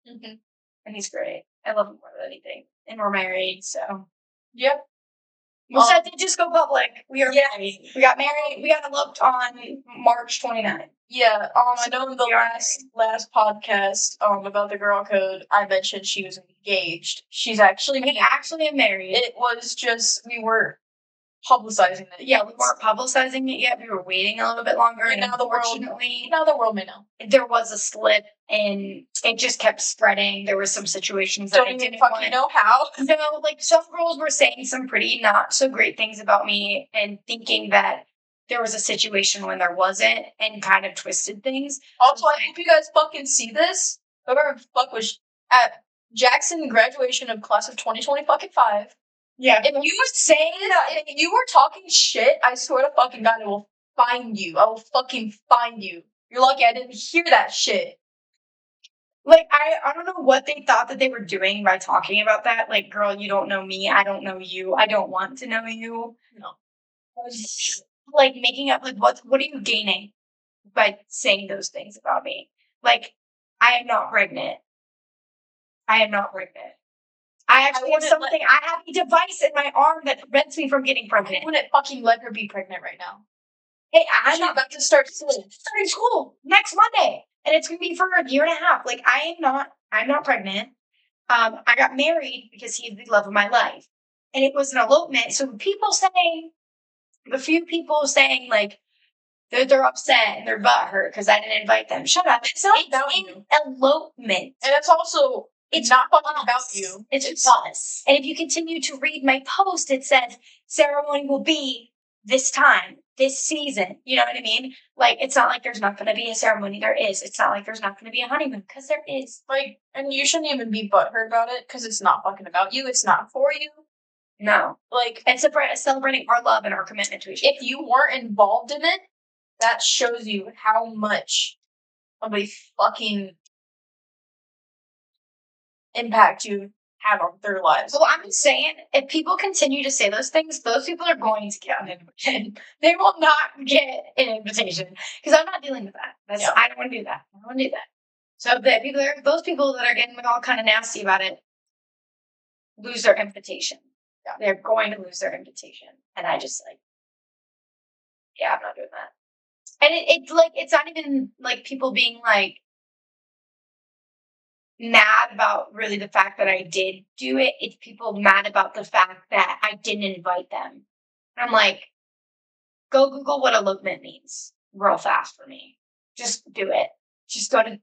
Mm-hmm. And he's great. I love him more than anything. And we're married, so. Yep. Well, that did just go public. We are married. We got married. We got eloped on March 29th. Yeah. I know in the last podcast about the girl code, I mentioned she was engaged. She's actually married. It was just we were publicizing it. Yeah, we weren't publicizing it yet. We were waiting a little bit longer. And now the world may know. There was a slip, and it just kept spreading. There were some situations that I didn't fucking know how. No, like, some girls were saying some pretty not so great things about me and thinking that there was a situation when there wasn't, and kind of twisted things. Also, I hope you guys fucking see this. Whoever the fuck was at Jackson graduation of class of 2025. Yeah. If you were talking shit, I swear to fucking God, I will find you. I will fucking find you. You're lucky I didn't hear that shit. Like, I don't know what they thought that they were doing by talking about that. Like, girl, you don't know me. I don't know you. I don't want to know you. No. Like, making up, like, what are you gaining by saying those things about me? Like, I am not pregnant. I actually have something. I have a device in my arm that prevents me from getting pregnant. I wouldn't fucking let her be pregnant right now. Hey, I'm not about to start school. Starting school next Monday, and it's gonna be for a year and a half. Like, I'm not pregnant. I got married because he's the love of my life, and it was an elopement. So a few people saying like they're upset and they're butthurt because I didn't invite them. Shut up. It's not about you. Elopement, and it's also. It's not fucking about you. It's us. And if you continue to read my post, it says ceremony will be this time. this season. You know what I mean? Like, it's not like there's not going to be a ceremony. There is. It's not like there's not going to be a honeymoon, because there is. Like, and you shouldn't even be butthurt about it, because it's not fucking about you. It's not for you. No. Like, it's celebrating our love and our commitment to each other. If you weren't involved in it, that shows you how much of a fucking impact you have on their lives. Well, I'm saying, if people continue to say those things, those people are going to get an invitation. They will not get an invitation, because I'm not dealing with that. I don't want to do that. I don't want to do that. So those people that are getting all kind of nasty about it lose their invitation. Yeah. They're going to lose their invitation. And I just I'm not doing that. And it's not even like people being like mad about really the fact that I did do it. It's people mad about the fact that I didn't invite them. And I'm like, go Google what elopement means real fast for me. Just do it. Just go to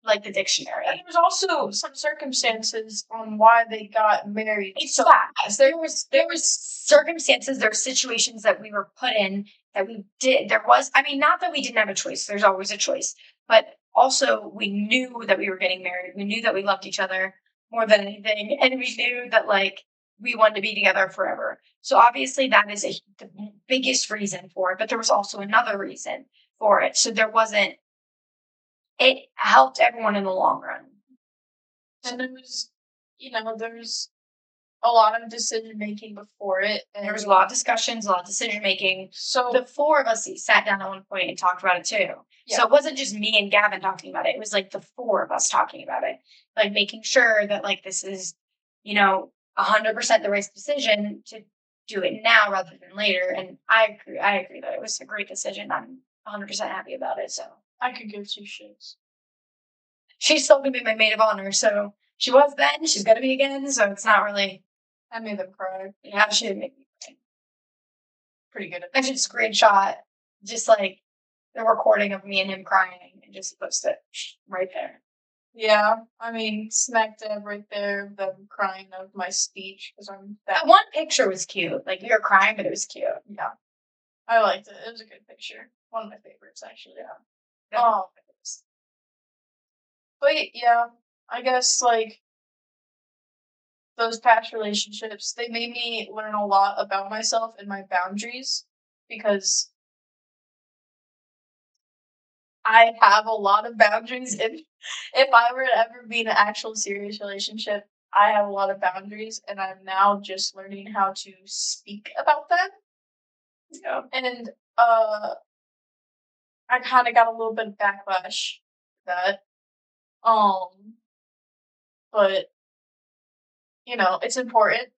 the dictionary. And there's also some circumstances on why they got married. So fast. There was circumstances, there were situations that we were put in that we did. There was, not that we didn't have a choice. There's always a choice. But also, we knew that we were getting married. We knew that we loved each other more than anything. And we knew that, we wanted to be together forever. So obviously, that is the biggest reason for it. But there was also another reason for it. So it helped everyone in the long run. And there's a lot of decision making before it. And there was a lot of discussions, a lot of decision making. So the four of us sat down at one point and talked about it too. Yeah. So it wasn't just me and Gavin talking about it. It was the four of us talking about it. Making sure that this is, 100% the right decision to do it now rather than later. And I agree that it was a great decision. I'm 100% happy about it. So I could give two shits. She's still going to be my maid of honor. So she was then, she's going to be again. So it's not really. I made them cry. Yeah, she did make me cry. Pretty good. I should screenshot just the recording of me and him crying and just post it right there. Yeah, smack dab right there, them crying of my speech, because I'm that one picture was cute. We were crying, but it was cute. Yeah. I liked it. It was a good picture. One of my favorites, actually, yeah. But yeah, I guess those past relationships, they made me learn a lot about myself and my boundaries, because I have a lot of boundaries. If I were to ever be in an actual serious relationship, I have a lot of boundaries, and I'm now just learning how to speak about them. Yeah. And I kind of got a little bit of backlash for that. But it's important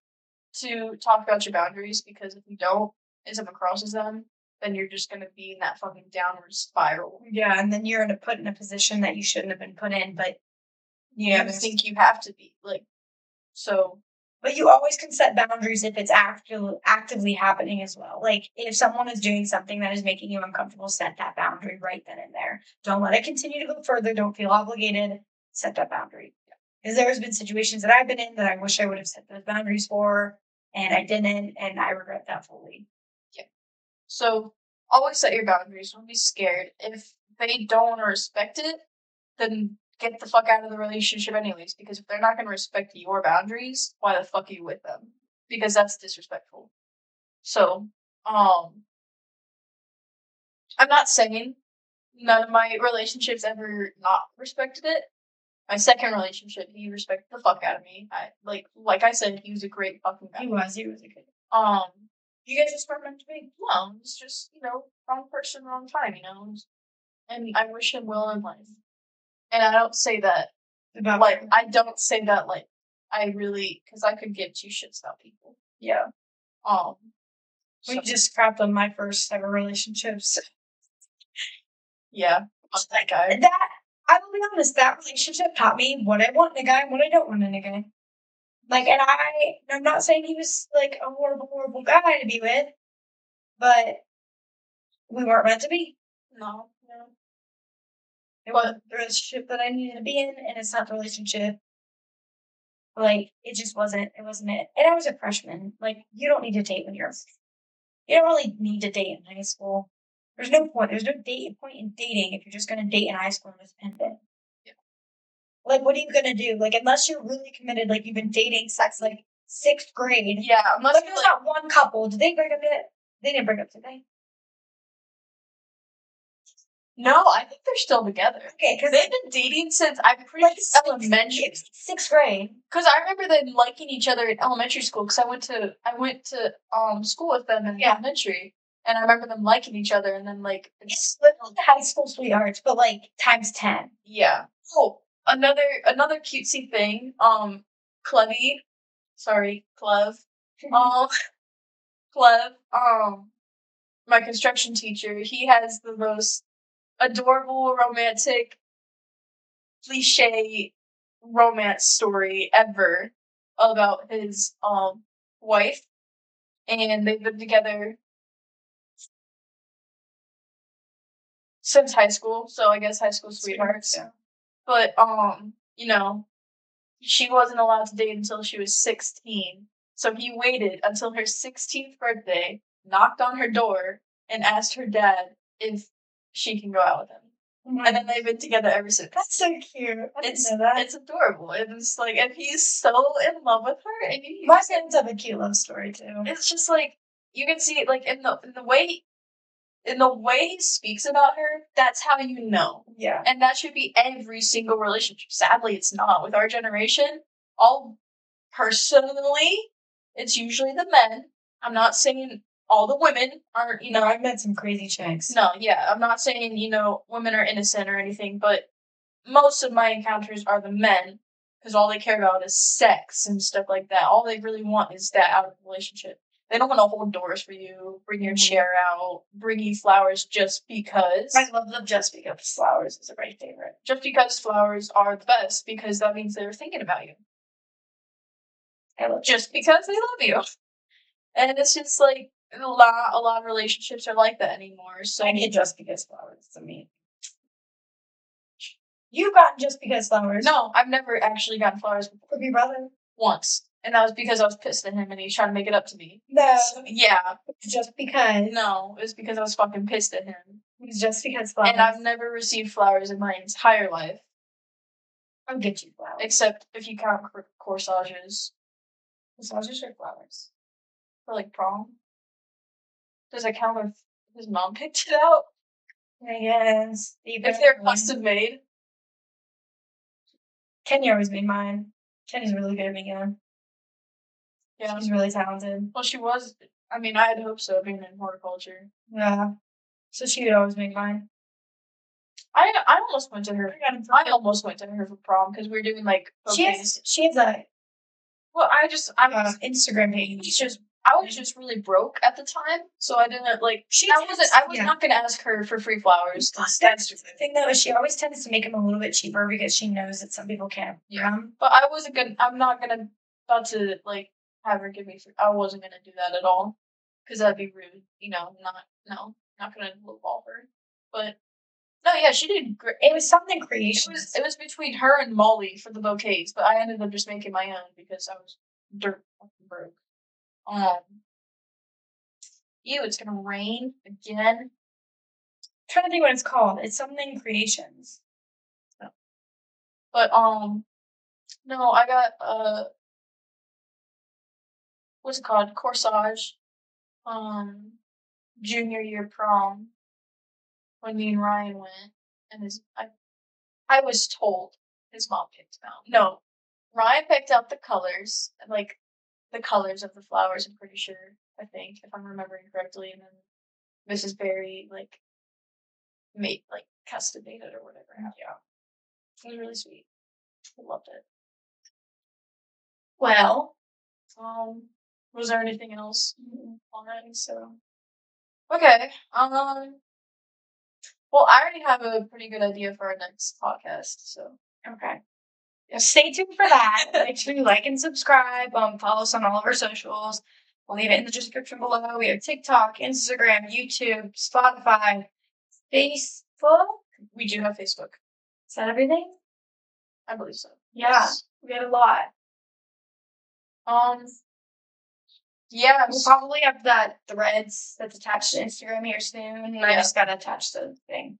to talk about your boundaries, because if you don't, and someone crosses them, then you're just going to be in that fucking downward spiral. Yeah, and then you're put in a position that you shouldn't have been put in, but you think you have to be. So. But you always can set boundaries if it's actively happening as well. If someone is doing something that is making you uncomfortable, set that boundary right then and there. Don't let it continue to go further. Don't feel obligated. Set that boundary. Because there's been situations that I've been in that I wish I would have set those boundaries for, and I didn't, and I regret that fully. Yeah. So always set your boundaries. Don't be scared. If they don't want to respect it, then get the fuck out of the relationship anyways. Because if they're not going to respect your boundaries, why the fuck are you with them? Because that's disrespectful. So, I'm not saying none of my relationships ever not respected it. My second relationship, he respected the fuck out of me. Like I said, he was a great fucking guy. He was a good. You guys just weren't meant to be. No, it's just, wrong person, wrong time, And I wish him well in life. And I don't say that, I don't say that, I really, because I could give two shits about people. Yeah. We just crapped on my first ever relationships. Yeah. That guy. I will be honest, that relationship taught me what I want in a guy and what I don't want in a guy. And I'm not saying he was, a horrible, horrible guy to be with, but we weren't meant to be. No. It wasn't the relationship that I needed to be in, and it's not the relationship. It just wasn't, it wasn't it. And I was a freshman. You don't need to date when you're You don't really need to date in high school. There's no point. There's no point in dating if you're just going to date in high school and just end it. Yeah. Like, what are you going to do? Like, unless you're really committed, like, you've been dating sex, like, 6th grade. Yeah, unless there's not one couple. Did they break up yet? They didn't break up, did they? No, I think they're still together. Okay, because they've been dating since I'm pretty elementary, 6th grade. Because I remember them liking each other in elementary school. Because I went to school with them in elementary, and I remember them liking each other. And then like it's literally high school sweethearts, but like times 10. Yeah. Oh, another cutesy thing. Clevy, sorry, Clev. Clev. My construction teacher. He has the most adorable, romantic, cliche romance story ever about his wife, and they've been together since high school, so I guess high school sweethearts. Yeah. But you know, she wasn't allowed to date until she was 16. So he waited until her 16th birthday, knocked on her door, and asked her dad if she can go out with him. And then they've been together ever since. That's so cute. I didn't know that. It's adorable. It's like, and he's so in love with her. And my parents have a cute love story too. It's just like you can see it, like in the way he speaks about her. That's how you know. Yeah. And that should be every single relationship. Sadly, it's not with our generation. Personally, it's usually the men. I'm not saying all the women aren't, No, I've met some crazy chicks. No, yeah, I'm not saying, women are innocent or anything, but most of my encounters are the men, because all they care about is sex and stuff like that. All they really want is that out of the relationship. They don't want to hold doors for you, bring your chair out, bring you flowers just because. I love them just because flowers is my favorite. Just because flowers are the best, because that means they're thinking about you. Just because they love you. And it's just like, a lot of relationships are like that anymore. So I get just because flowers. I mean, you've gotten just because flowers. No, I've never actually gotten flowers from your brother. Once. And that was because I was pissed at him and he's trying to make it up to me. No. So, yeah. Just because. No, it was because I was fucking pissed at him. It's just because flowers. And I've never received flowers in my entire life. I'll get you flowers. Except if you count corsages. Corsages or flowers? For like prom. Does it count if his mom picked it out? I guess. If they're custom made. Kenny always made mine. Kenny's really good at making them. Yeah. She's really talented. Well, she was. I mean, I had hoped so, being in horticulture. Yeah. So she would always make mine. I almost went to her. I almost went to her for prom because we were doing like bouquets. She has a. Well, I'm Instagram page. I was just really broke at the time, so I didn't like. I was not gonna ask her for free flowers. That's the thing, though, is she always tends to make them a little bit cheaper because she knows that some people can't. Yeah, but I wasn't gonna. I'm not gonna about to like have her give me free. I wasn't gonna do that at all, because that'd be rude. Not gonna lowball her. But no, yeah, she did great. It was something creations. It was between her and Molly for the bouquets, but I ended up just making my own because I was dirt fucking broke. It's gonna rain again. I'm trying to think what it's called. It's something creations. No. But no, I got what's it called? Corsage. Junior year prom. When me and Ryan went, and I was told his mom picked them out. No, Ryan picked out the colors, like the colors of the flowers. I'm pretty sure. I think, if I'm remembering correctly, and then Mrs. Berry made custom made it or whatever. Yeah, it was really sweet. I loved it. Well, was there anything else on it? So, okay. Well, I already have a pretty good idea for our next podcast. So, okay. Stay tuned for that. Make sure you like and subscribe. Follow us on all of our socials. We'll leave it in the description below. We have TikTok, Instagram, YouTube, Spotify, Facebook. We do have Facebook. Is that everything? I believe so. Yeah, yes. We had a lot. Yeah, we'll probably have that threads that's attached to Instagram here soon, and I just gotta attach the thing.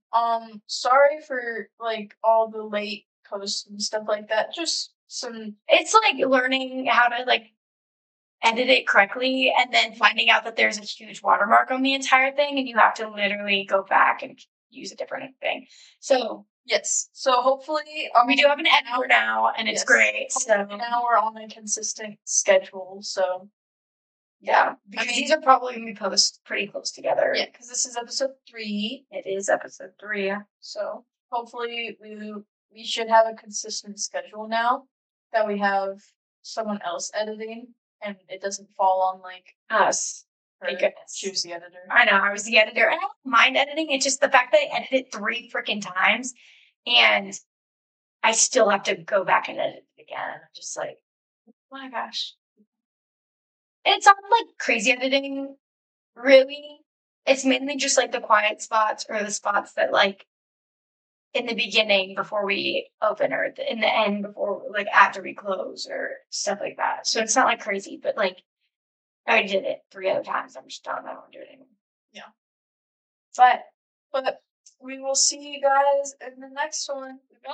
Sorry for like all the late posts and stuff like that. Just some. It's like learning how to like edit it correctly, and then finding out that there's a huge watermark on the entire thing, and you have to literally go back and use a different thing. So yes, so hopefully we do have an editor now, and it's great. So now we're on a consistent schedule. So yeah, because these are probably gonna be posted pretty close together. Yeah, because this is episode 3. It is episode 3. So hopefully we should have a consistent schedule now that we have someone else editing and it doesn't fall on like us. Thank goodness. She was the editor. I know, I was the editor. And I don't mind editing. It's just the fact that I edited 3 freaking times and I still have to go back and edit it again. I'm just like, oh my gosh. And it's not like crazy editing, really. It's mainly just like the quiet spots or the spots that like in the beginning before we open or in the end before like after we close or stuff like that. So it's not like crazy, but like I did it 3 other times. I'm just done. I don't do it anymore. Yeah. But we will see you guys in the next one. Bye.